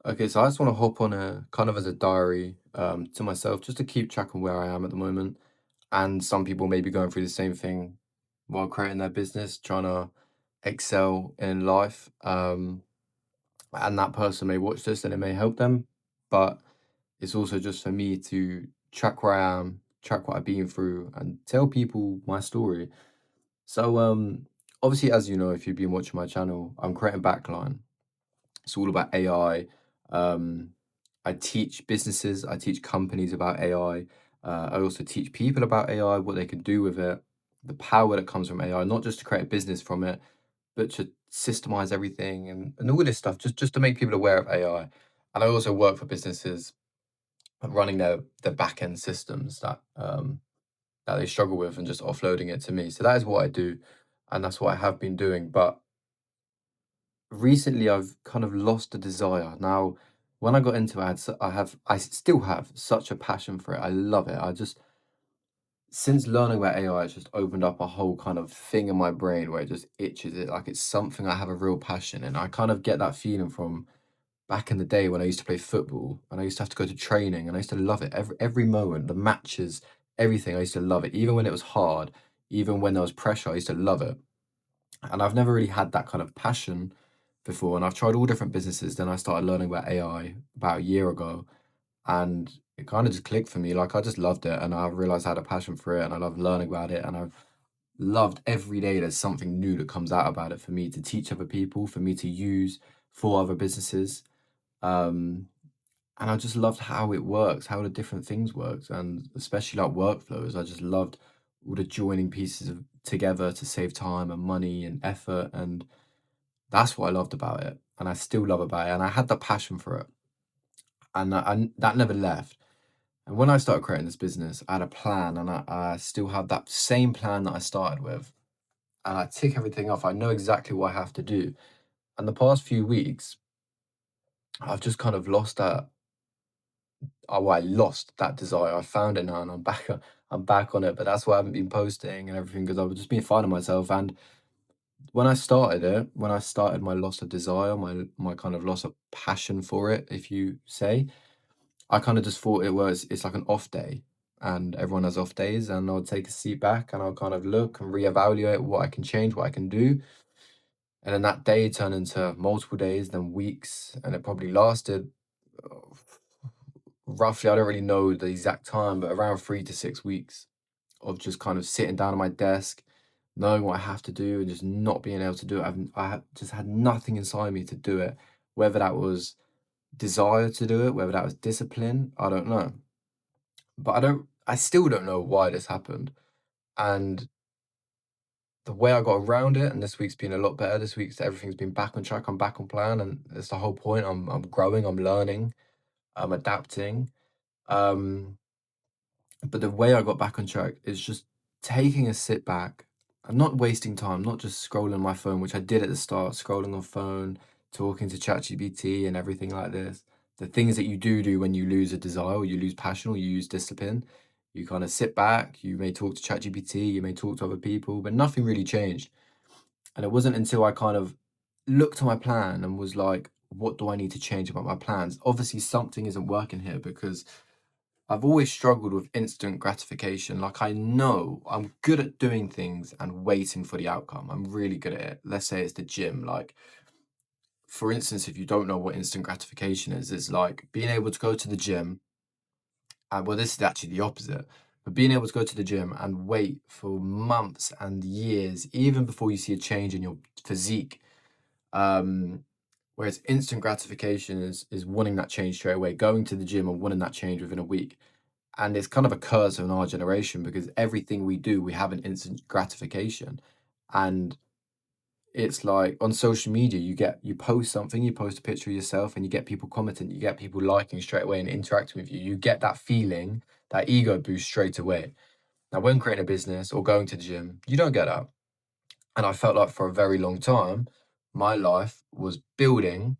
Okay, so I just want to hop on a kind of as a diary to myself just to keep track of where I am at the moment. And some people may be going through the same thing while creating their business, trying to excel in life. And that person may watch this and it may help them. But it's also just for me to track where I am, track what I've been through, and tell people my story. So obviously, as you know, if you've been watching my channel, I'm creating Backline. It's all about AI. Um, I teach businesses, I teach companies about AI. I also teach people about AI, what they can do with it, the power that comes from AI, not just to create a business from it, but to systemize everything and all this stuff, just to make people aware of AI. And I also work for businesses running their back end systems that they struggle with and just offloading it to me. So that is what I do, and that's what I have been doing. But recently I've kind of lost the desire. Now, when I got into ads, I still have such a passion for it. I love it. I just since learning about AI, it's just opened up a whole kind of thing in my brain where it just itches it like it's something I have a real passion in. I kind of get that feeling from back in the day when I used to play football and I used to have to go to training and I used to love it. Every moment, the matches, everything, I used to love it. Even when it was hard, even when there was pressure, I used to love it. And I've never really had that kind of passion before. And I've tried all different businesses. Then I started learning about AI about a year ago, and it kind of just clicked for me. Like I just loved it, and I realized I had a passion for it, and I love learning about it. And I've loved every day there's something new that comes out about it for me to teach other people, for me to use for other businesses. Um, and I just loved how it works, how the different things works, and especially like workflows. I just loved all the joining pieces of together to save time and money and effort, and that's what I loved about it, and I still love about it, and I had the passion for it, and that never left. And when I started creating this business, I had a plan, and I still have that same plan that I started with, and I tick everything off. I know exactly what I have to do. And the past few weeks, I've just kind of lost that. Oh, well, I lost that desire. I found it now, and I'm back. I'm back on it, but that's why I haven't been posting and everything because I've just been finding myself. And when I started my loss of desire, my kind of loss of passion for it, if you say, I kind of just thought it's like an off day, and everyone has off days, and I'll take a seat back and I'll kind of look and reevaluate what I can change, what I can do. And then that day turned into multiple days, then weeks, and it probably lasted uh, roughly, I don't really know the exact time, but around 3 to 6 weeks of just kind of sitting down at my desk, knowing what I have to do and just not being able to do it. Just had nothing inside me to do it, whether that was desire to do it, whether that was discipline, I don't know. But I still don't know why this happened. And the way I got around it, and this week's been a lot better. This week's everything's been back on track. I'm back on plan, and that's the whole point. I'm growing, I'm learning, I'm adapting. Um, but the way I got back on track is just taking a sit back and not wasting time, not just scrolling my phone, which I did at the start, scrolling on phone, talking to ChatGPT and everything like this. The things that you do when you lose a desire or you lose passion or you use discipline, you kind of sit back, you may talk to ChatGPT, you may talk to other people, but nothing really changed. And it wasn't until I kind of looked at my plan and was like, what do I need to change about my plans? Obviously, something isn't working here because I've always struggled with instant gratification. Like, I know I'm good at doing things and waiting for the outcome. I'm really good at it. Let's say it's the gym. Like, for instance, if you don't know what instant gratification is, it's like being able to go to the gym. And well, this is actually the opposite. But being able to go to the gym and wait for months and years, even before you see a change in your physique. Um, Whereas instant gratification is wanting that change straight away, going to the gym and wanting that change within a week. And it's kind of a curse in our generation because everything we do, we have an instant gratification. And it's like on social media, you post something, you post a picture of yourself, and you get people commenting, you get people liking straight away and interacting with you. You get that feeling, that ego boost straight away. Now, when creating a business or going to the gym, you don't get that. And I felt like for a very long time, my life was building,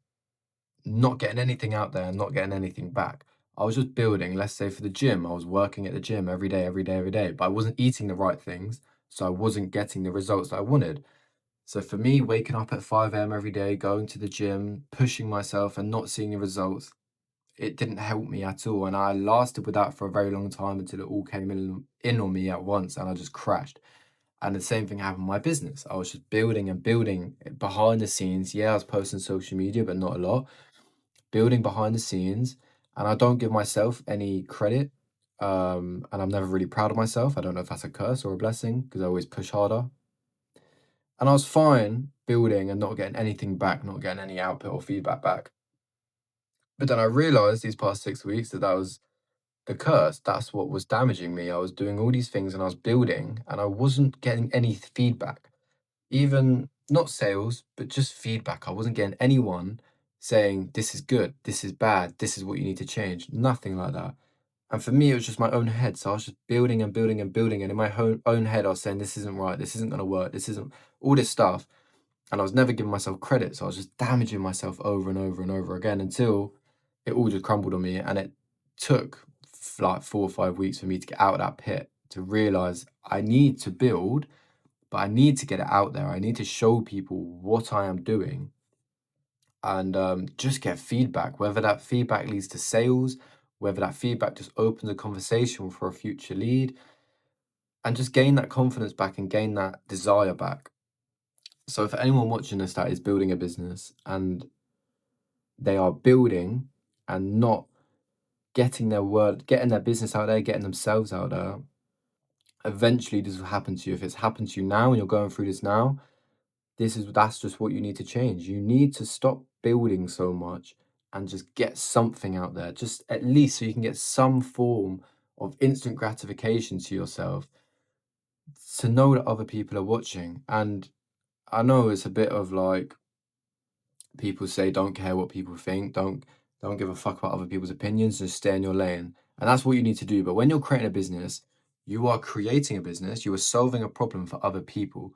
not getting anything out there and not getting anything back. I was just building, let's say for the gym, I was working at the gym every day, every day, every day, but I wasn't eating the right things. So I wasn't getting the results that I wanted. So for me, waking up at 5 a.m. every day, going to the gym, pushing myself and not seeing the results, it didn't help me at all. And I lasted with that for a very long time until it all came in on me at once and I just crashed. And the same thing happened with my business. I was just building and building behind the scenes. Yeah, I was posting social media, but not a lot. Building behind the scenes. And I don't give myself any credit. And I'm never really proud of myself. I don't know if that's a curse or a blessing because I always push harder. And I was fine building and not getting anything back, not getting any output or feedback back. But then I realized these past 6 weeks that that was the curse. That's what was damaging me. I was doing all these things and I was building and I wasn't getting any feedback. Even not sales, but just feedback. I wasn't getting anyone saying, this is good, this is bad, this is what you need to change. Nothing like that. And for me, it was just my own head. So I was just building and building and building. And in my own head, I was saying, this isn't right, this isn't going to work, this isn't all this stuff. And I was never giving myself credit. So I was just damaging myself over and over and over again until it all just crumbled on me. And it took like 4 or 5 weeks for me to get out of that pit to realize I need to build, but I need to get it out there. I need to show people what I am doing and just get feedback, whether that feedback leads to sales, whether that feedback just opens a conversation for a future lead, and just gain that confidence back and gain that desire back. So, for anyone watching this that is building a business and they are building and not getting their business out there, getting themselves out there, eventually this will happen to you. If it's happened to you now and you're going through this now, that's just what you need to change. You need to stop building so much and just get something out there, just at least so you can get some form of instant gratification to yourself to know that other people are watching. And I know it's a bit of like people say don't care what people think, don't give a fuck about other people's opinions, just stay in your lane. And that's what you need to do. But when you're creating a business, you are creating a business, you are solving a problem for other people.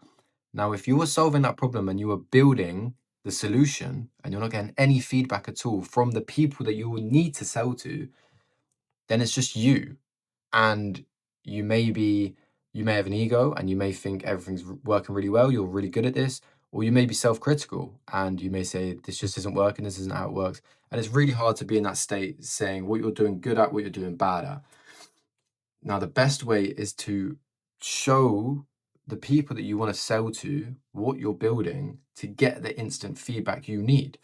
Now, if you were solving that problem and you were building the solution and you're not getting any feedback at all from the people that you will need to sell to, then it's just you. And you may have an ego and you may think everything's working really well, you're really good at this, or you may be self-critical and you may say this just isn't working, this isn't how it works. And it's really hard to be in that state saying what you're doing good at, what you're doing bad at. Now, the best way is to show the people that you want to sell to what you're building to get the instant feedback you need,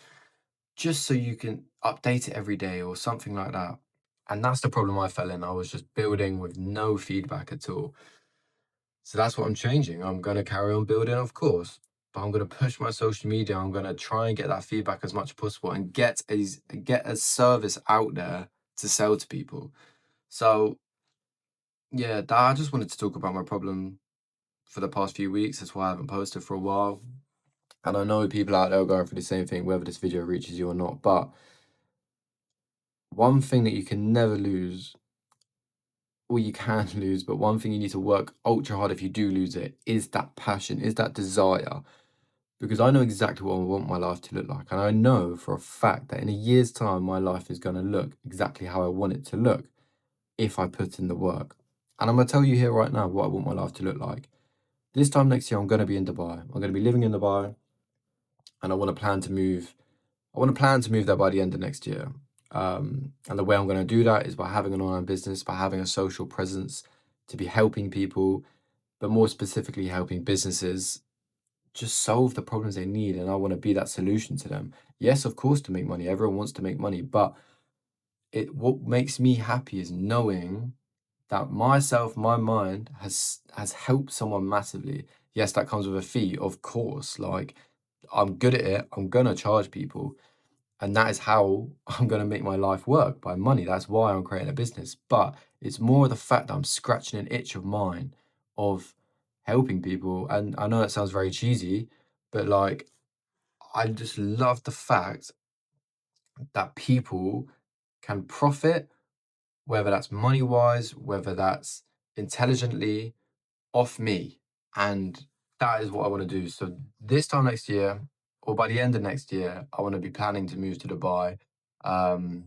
just so you can update it every day or something like that. And that's the problem I fell in. I was just building with no feedback at all. So that's what I'm changing. I'm going to carry on building, of course, but I'm going to push my social media. I'm going to try and get that feedback as much as possible and get a service out there to sell to people. So yeah, I just wanted to talk about my problem for the past few weeks. That's why I haven't posted for a while. And I know people out there are going through the same thing, whether this video reaches you or not. But one thing that you can never lose, or you can lose, but one thing you need to work ultra hard if you do lose it, is that passion, is that desire. Because I know exactly what I want my life to look like. And I know for a fact that in a year's time, my life is going to look exactly how I want it to look if I put in the work. And I'm going to tell you here right now what I want my life to look like. This time next year, I'm going to be in Dubai. I'm going to be living in Dubai, and I want to plan to move. I want to plan to move there by the end of next year. And the way I'm going to do that is by having an online business, by having a social presence, to be helping people, but more specifically helping businesses just solve the problems they need. And I want to be that solution to them. Yes, of course, to make money. Everyone wants to make money, but what makes me happy is knowing that my mind has helped someone massively. Yes, that comes with a fee, of course. Like, I'm good at it, I'm gonna charge people, and that is how I'm gonna make my life work, by money. That's why I'm creating a business. But it's more the fact that I'm scratching an itch of mine of helping people. And I know it sounds very cheesy, but like, I just love the fact that people can profit, whether that's money wise, whether that's intelligently, off me. And that is what I want to do. So this time next year, or by the end of next year, I want to be planning to move to Dubai. Um,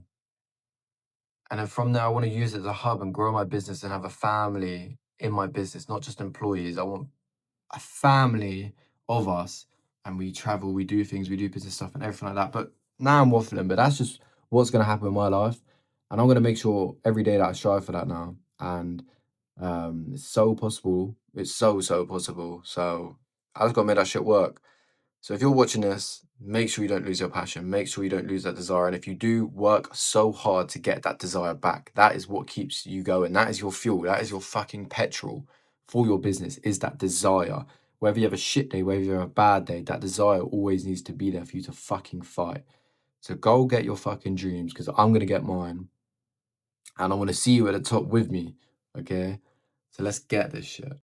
and then from there, I want to use it as a hub and grow my business and have a family in my business, not just employees. I want a family of us and we travel, we do things, we do business stuff and everything like that. But now I'm waffling, but that's just what's gonna happen in my life. And I'm gonna make sure every day that I strive for that now. And it's so possible. It's so possible. So I just gotta make that shit work. So if you're watching this, make sure you don't lose your passion. Make sure you don't lose that desire. And if you do, work so hard to get that desire back. That is what keeps you going. That is your fuel. That is your fucking petrol for your business, is that desire. Whether you have a shit day, whether you have a bad day, that desire always needs to be there for you to fucking fight. So go get your fucking dreams, because I'm gonna get mine. And I want to see you at the top with me. Okay? So let's get this shit.